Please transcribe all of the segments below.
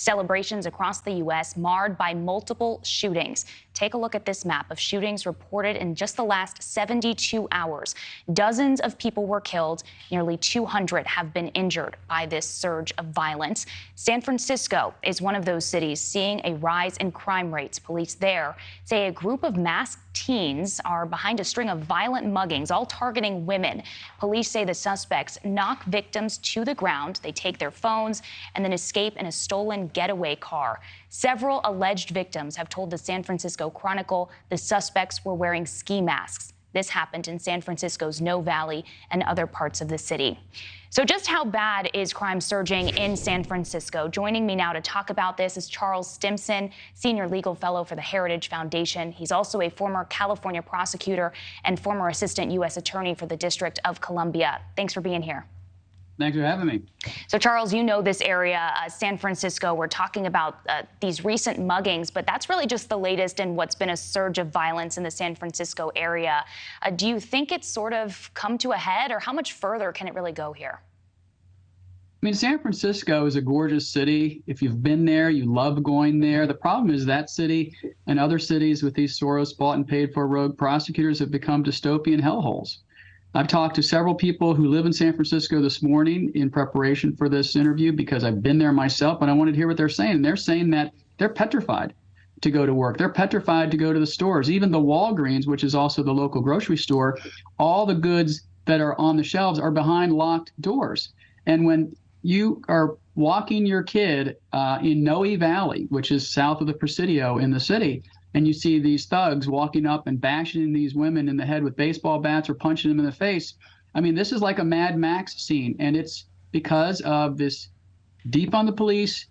Celebrations across the U.S. marred by multiple shootings. Take a look at this map of shootings reported in just the last 72 hours. Dozens of people were killed. Nearly 200 have been injured by this surge of violence. San Francisco is one of those cities seeing a rise in crime rates. Police there say a group of masked teens are behind a string of violent muggings, all targeting women. Police say the suspects knock victims to the ground. They take their phones and then escape in a stolen getaway car. Several alleged victims have told the San Francisco Chronicle the suspects were wearing ski masks. This happened in San Francisco's No Valley and other parts of the city. So just how bad is crime surging in San Francisco? Joining me now to talk about this is Charles Stimson, Senior Legal Fellow for the Heritage Foundation. He's also a former California prosecutor and former Assistant U.S. Attorney for the District of Columbia. Thanks for being here. Thanks for having me. So, Charles, you know this area, San Francisco. We're talking about these recent muggings, but that's really just the latest in what's been a surge of violence in the San Francisco area. Do you think it's sort of come to a head, or how much further can it really go here? I mean, San Francisco is a gorgeous city. If you've been there, you love going there. The problem is that city and other cities with these Soros bought and paid for rogue prosecutors have become dystopian hellholes. I've talked to several people who live in San Francisco this morning in preparation for this interview because I've been there myself, and I wanted to hear what they're saying. And they're saying that they're petrified to go to work. They're petrified to go to the stores. Even the Walgreens, which is also the local grocery store, all the goods that are on the shelves are behind locked doors. And when you are walking your kid in Noe Valley, which is south of the Presidio in the city, and you see these thugs walking up and bashing these women in the head with baseball bats or punching them in the face. I mean, this is like a Mad Max scene, and it's because of this deep on the police,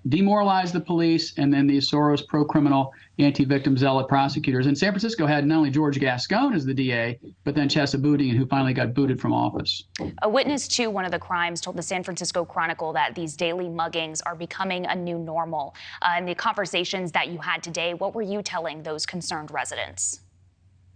demoralize the police, and then these Soros pro-criminal, anti-victim zealot prosecutors. And San Francisco had not only George Gascon as the DA, but then Chesa Boudin, who finally got booted from office. A witness to one of the crimes told the San Francisco Chronicle that these daily muggings are becoming a new normal. In the conversations that you had today, what were you telling those concerned residents?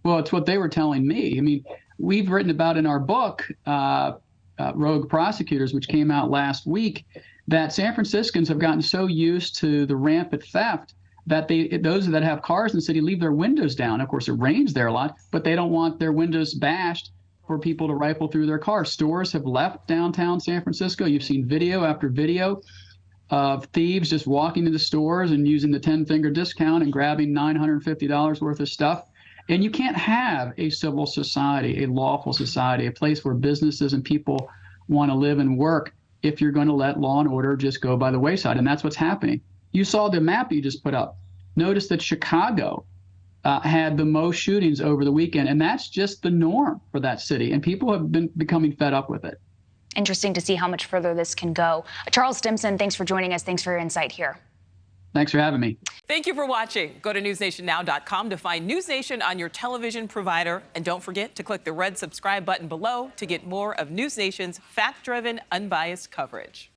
Well, it's what they were telling me. I mean, we've written about in our book, Rogue Prosecutors, which came out last week, that San Franciscans have gotten so used to the rampant theft that those that have cars in the city leave their windows down. Of course, it rains there a lot, but they don't want their windows bashed for people to rifle through their cars. Stores have left downtown San Francisco. You've seen video after video of thieves just walking into stores and using the 10-finger discount and grabbing $950 worth of stuff. And you can't have a civil society, a lawful society, a place where businesses and people want to live and work if you're going to let law and order just go by the wayside. And that's what's happening. You saw the map you just put up. Notice that Chicago had the most shootings over the weekend, and that's just the norm for that city. And people have been becoming fed up with it. Interesting to see how much further this can go. Charles Stimson, thanks for joining us. Thanks for your insight here. Thanks for having me. Thank you for watching. Go to newsnationnow.com to find News Nation on your television provider. And don't forget to click the red subscribe button below to get more of News Nation's fact-driven, unbiased coverage.